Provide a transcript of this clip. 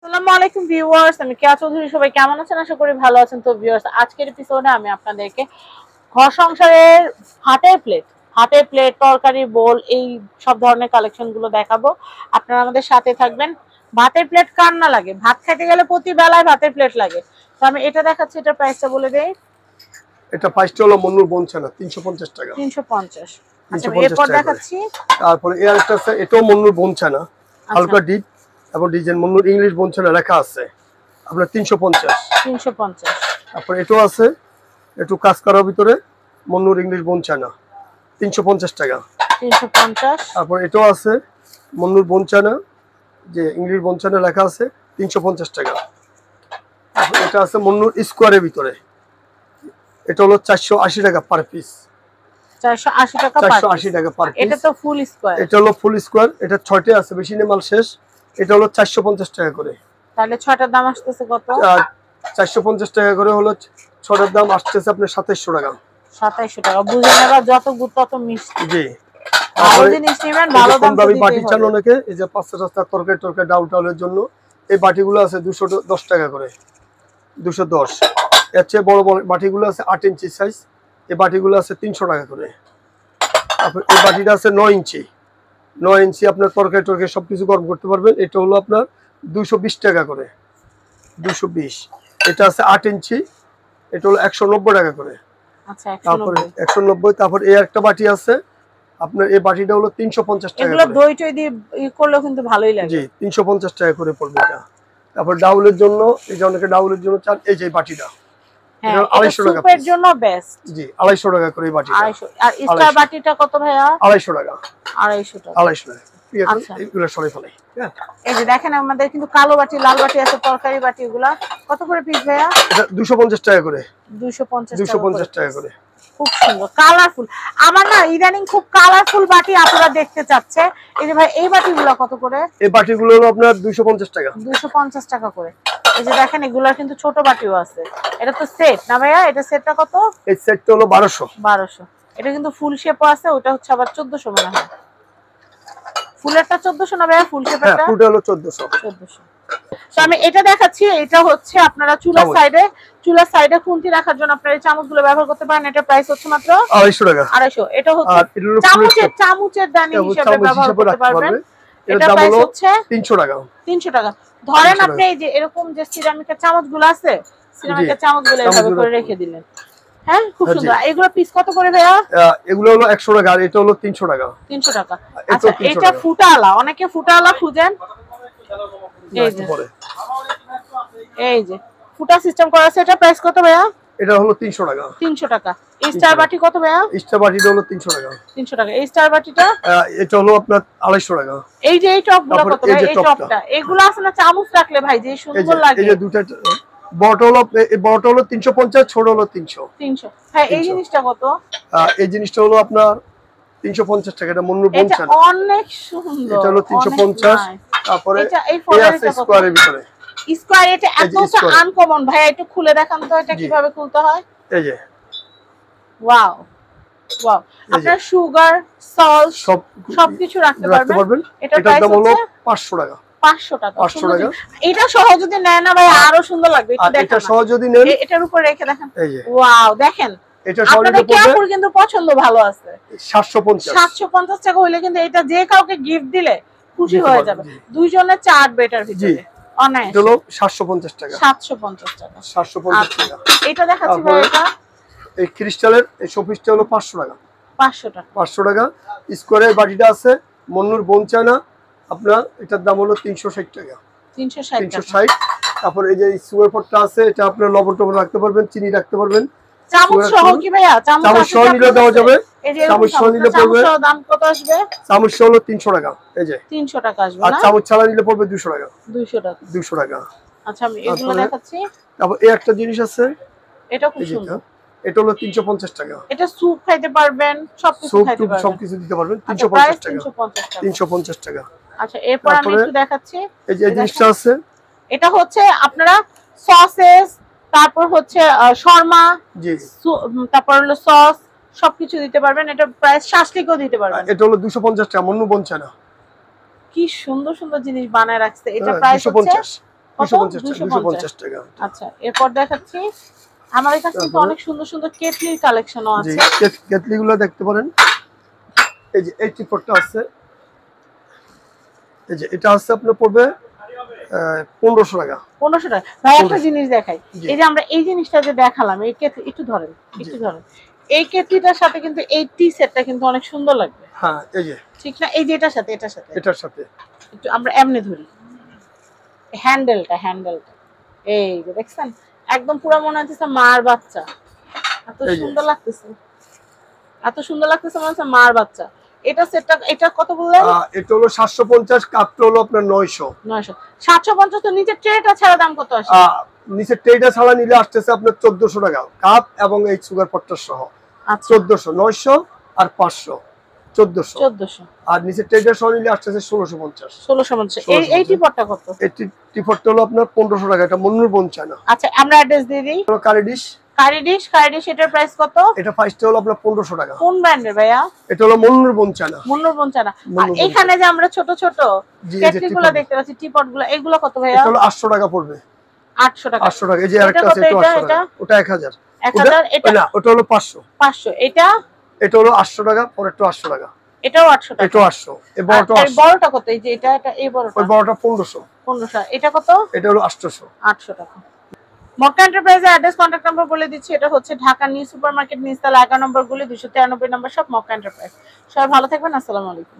আসসালামু আলাইকুম ভিউয়ার্স, আমি কেয়া চৌধুরী। সবাই কেমন আছেন? আশা করি ভালো আছেন। তো ভিউয়ার্স, আজকের এপিসোডে আমি আপনাদেরকে ঘর সংসারের হাতের প্লেট, তরকারি বোল, এই সব ধরনের কালেকশন গুলো দেখাবো। আপনারা আমাদের সাথে থাকবেন। ভাতের প্লেট কার না লাগে? ভাত খেতে গেলে প্রতি বেলায় ভাতের প্লেট লাগে। তো আমি এটা দেখাচ্ছি, এটার প্রাইসটা বলে দেই। এটা প্রাইসটা হলো মন্নুর বনছানা 350 টাকা। 350। আচ্ছা, 350 এরপর টাকা দেখাচ্ছি। তারপরে এই আরেকটা আছে, এটাও মন্নুর বনছানা, হালকা ডিপ এবং ডিজাইন মন্নুর ইংলিশ বনছানা লেখা আছে, আপনার 350। 350। তারপরে এটাও আছে, একটু কাজ করার ভিতরে মন্নুর ইংলিশ বনছানা 350 টাকা। 350। তারপর এটাও আছে মন্নুর বনছানা, যে ইংলিশ বনছানা লেখা আছে, 350 টাকা। তারপর এটা আছে মন্নুর স্কোয়ারের ভিতরে, এটা হলো 480 টাকা পার পিস। 480 টাকা পার পিস। 480 টাকা পার পিস। এটা তো ফুল স্কয়ার। এটা হলো ফুল স্কয়ার, এটা 6টা আছে, বেশি নেই, মাল শেষ। এটা হলো 450 টাকা করে। তাহলে 6টার দাম আসতেছে কত? 450 টাকা করে হলো 6টার দাম আসতেছে আপনার 2700 টাকা। 2700 টাকা। বুঝে নেবা, যত গুড় তত মিষ্টি। জি, ভালো জিনিস নেবেন, ভালো দাম দামি দিতেই বাটি চান হবে। অনেকে, এই যে 500 তরকারি ডাউল টাউলের জন্য এই বাটিগুলো আছে 210 টাকা করে, 210। এর চেয়ে বড় বড় বাটিগুলো আছে 8 ইঞ্চি সাইজ, এই বাটিগুলো আছে 300 টাকা করে। তারপর এই বাটিটা আছে 9 ইঞ্চি, 9 ইঞ্চি আপনার তরকারি সবকিছু গরম করতে পারবেন। এটা হলো আপনার 220 টাকা করে, 220। এটা আছে 8 ইঞ্চি, এটা হলো 190 টাকা করে। আচ্ছা, তারপরে 190। তারপর এই একটা বাটি আছে আপনার, এই বাটিটা হলো 350 টাকা। এগুলো দই টই দিয়ে করলেও কিন্তু ভালোই লাগে। জি, 350 টাকা করে পড়বে এটা। তারপর ডাউলের জন্য, এই যে অনেকে ডাউলের জন্য চান, এই যে বাটিটা, হ্যাঁ, এটা 250 টাকা সুপের জন্য বেস্ট। জি, 250 টাকা করে এই বাটিটা। 250। আর স্টার বাটিটা কত ভাইয়া? 250 টাকা। 250 টাকা। 250 টাকা। ঠিক আছে, আচ্ছা, এগুলো সরাই ফেলাই। হ্যাঁ, এই যে দেখেন, আমাদের কিন্তু কালো বাটি, লাল বাটি আছে, তরকারি বাটি। এগুলা কত করে পিস ভাইয়া? এটা 250 টাকা করে। 250 টাকা করে। খুব সুন্দর কালারফুল। আমার না ইদানিং খুব কালারফুল বাটি আপনারা দেখতে চাচ্ছে। এই যে ভাই, এই বাটিগুলো কত করে? এই বাটিগুলো হলো আপনার 250 টাকা। 250 টাকা করে। এই যে দেখেন, এগুলার কিন্তু ছোট বাটিও আছে। এটা তো সেট না ভাইয়া? এটা সেটটা কত? এই সেটটা হলো 1200। 1200। এটা কিন্তু ফুল শেপও আছে, ওটা হচ্ছে আবার 1400 মনে হয়। ফুলেরটা 1400 না ভাইয়া? ফুল হ্যাঁ, শেপেরটা পুরোটা হলো 1400। 1400। তো আমি এটা দেখাচ্ছি। এটা হচ্ছে আপনারা চুলার সাইডে খুন্তি রাখার জন্য আপনারা এই চামচগুলো ব্যবহার করতে পারেন। এটা প্রাইস হচ্ছে মাত্র 250 টাকা। 250। এটা হচ্ছে চামচের দানি হিসেবে ব্যবহার করতে পারবেন। এটা প্রাইস হচ্ছে 300 টাকা। 300 টাকা। ধরেন আপনি এই যে এরকম যে সিরামিকের চামচগুলো আছে, সিরামিকের চামচগুলো এভাবে করে রেখে দিলেন। হ্যাঁ, খুব সুন্দর। এগুলো পিস কত করে ভাইয়া? এগুলো হলো 100 টাকা, আর এটা হলো 300 টাকা। 300 টাকা। আচ্ছা, এটা ফুটালা, অনেকে ফুটালা খুঁজেন। এই যে ফুটা সিস্টেম করা আছে, এটা প্রাইস কত ভাইয়া? এটা হলো 300 টাকা। 300 টাকা। এই স্টার বাটি কত ভাইয়া? স্টার বাটিটা হলো 300 টাকা। 300 টাকা। এই স্টার বাটিটা এটা হলো আপনার 250 টাকা। এই যে এই টপগুলো কত ভাই? এই টপটা, এগুলো আছে না চামচ রাখলে ভাই যে সুন্দর লাগে। এই যে দুটো বড়টা হলো 350, ছোট হলো 300। 300। হ্যাঁ, এই জিনিসটা কত? এই জিনিসটা হলো আপনার 350 টাকা। এটা মন্নুর বনছানা, এটা অনেক সুন্দর। এটা হলো 350। তারপরে এটা এই ফলেরটা কত? স্কয়ারের ভিতরে স্কয়ার। এটা এতটা আনকমন ভাই, একটু খুলে দেখান তো এটা কিভাবে খুলতে হয়। এই যে ওয়াও ওয়াও। আপনার সুগার, সল্ট সবকিছু রাখতে পারবেন। এটা প্রাইস হলো 500 টাকা। 500 টাকা। 500 টাকা। এটা সহ যদি নেন না ভাই, আরো সুন্দর লাগবে। একটু দেখেন, এটা সহ যদি নেন, এটার উপর রেখে দেখেন। এই যে ওয়াও, দেখেন এটা সহ আপনাদের কেয়াপুর কিন্তু পছন্দ ভালো আছে। 750 টাকা হইলে কিন্তু এটা যে কাউকে গিফট দিলে খুশি হয়ে যাবে। দুইজনে চাটবে এটার ভিতরে। অনায়াসে। এটা হলো 750 টাকা। 750 টাকা। 750 টাকা। এটা দেখাচ্ছি ভাই, এটা এই ক্রিস্টালের এই শোপিসটা হলো 500 টাকা। 500 টাকা। 500 টাকা। স্কয়ারের বাটিটা আছে মন্নুর বনছানা, আপনার এটার দাম হলো 360 টাকা। 360। তারপর এই যে সুগার পটটা আছে, এটা আপনার লবণ টবণ রাখতে পারবেন, চিনি রাখতে পারবেন। চামচ সহ কি ভাইয়া? চামচ সহ নিলে দেওয়া যাবে। চামচ সহ নিলে পড়বে, দাম কত আসবে? চামচ সহ হলো 300 টাকা। এই যে 300 টাকা আসবে আর না? চামচ ছাড়া নিলে পড়বে 200 টাকা। 200 টাকা। 200 টাকা। আচ্ছা, আমি এগুলো দেখাচ্ছি। তারপর এই একটা জিনিস আছে, এটা খুব সুন্দর। এটা হলো 350 টাকা। এটা স্যুপ খাইতে পারবেন, সবকিছু খাইতে পারবেন, সবকিছু দিতে পারবেন। 350 টাকা। 350 টাকা। আচ্ছা, এরপর আমি একটু দেখাচ্ছি। এই যে জিনিসটা আছে, এটা হচ্ছে আপনারা সসেস, তারপর হচ্ছে শর্মা, জি, তারপর হলো সস, সবকিছু দিতে পারবেন। এটা প্রাইস শাসলিকও দিতে পারবেন। এটা হলো 250 টাকা। মন্নু বনছানা কি সুন্দর সুন্দর জিনিস বানায় রাখছে। এটা প্রাইস হচ্ছে কত 250 টাকা। আচ্ছা এরপর দেখাচ্ছি আমাদের কাছে কিন্তু অনেক সুন্দর সুন্দর কেটলির কালেকশনও জি আছে। কেটলিগুলো দেখতে পারেন, এই যে এই টিপটটা আছে, এই যে এটা আছে আপনার পড়বে 1500 টাকা। 1500 টাকা ভাই। একটা জিনিস দেখাই, এই যে আমরা এই জিনিসটা যে দেখালাম, এই কেটলি একটু ধরেন, একটু ধরেন, এই কেটলিটার সাথে কিন্তু এই টি সেটটা কিন্তু অনেক সুন্দর লাগবে। হ্যাঁ এই যে ঠিক না, এই যে এটার সাথে এটার সাথে একটু আমরা এমনি ধরি, হ্যান্ডেলটা এই যে দেখছেন, একদম পুরো মনে হচ্ছে মার বাচ্চা, এত সুন্দর লাগতেছে, এত সুন্দর লাগতেছে মনে হচ্ছে মার বাচ্চা। এটা সেটটা, এটা কত বললেন? এটা হলো 750, কাপটা হলো আপনার 900। 750। তো নিচে ট্রেটা ছাড়া দাম কত আসে? নিচে ট্রেটা ছাড়া নিলে আসতেছে আপনার 1400 টাকা, কাপ এবং এই সুগার পট্টা সহ। আচ্ছা 1400, 900 আর 500, 1400। আর নিচে ট্রেটা সহ নিলে আসতেছে 1650। 1650। এই টিপটটা কত? এই টিপটটা হলো আপনার 1500 টাকা, এটা মন্নুর বোন চায়না। আচ্ছা আমরা অ্যাড্রেস দিয়ে দিই। কারি ডিশ এটার প্রাইস কত? এটা প্রাইসটা হলো আপনার 1500 টাকা। কোন ব্র্যান্ডের ভাইয়া? এটা হলো মন্নুর বোন চায়না। আর এখানে যে আমরা ছোট ছোট কেটলিগুলো দেখতে পাচ্ছি, টিপটগুলো, এগুলো কত ভাইয়া? এটা হলো 800 টাকা পড়বে। 800 টাকা। 800 টাকা। এই যে আরেকটা আছে, এটা 800 টাকা, ওটা 1000। 1000। এটা না, ওটা হলো 500। এটা হলো 800 টাকা, পরেরটা 800 টাকা। এটাও 800 টাকা। এটাও 800। এই বড়টা 800। বড়টা কত? এই যে এটা এই বড়টা? ওই বড়টা 1500। 1500। এটা কত? এটা হলো 800। 800 টাকা। মক্কা এন্টারপ্রাইজের অ্যাড্রেস, কন্টাক্ট নাম্বার বলে দিচ্ছি। এটা হচ্ছে ঢাকা নিউ সুপার মার্কেট, নিচতলা 11 নম্বর গলি, 293 নম্বর শপ, মক্কা এন্টারপ্রাইজ। সবাই ভালো থাকবেন, আসসালামু আলাইকুম।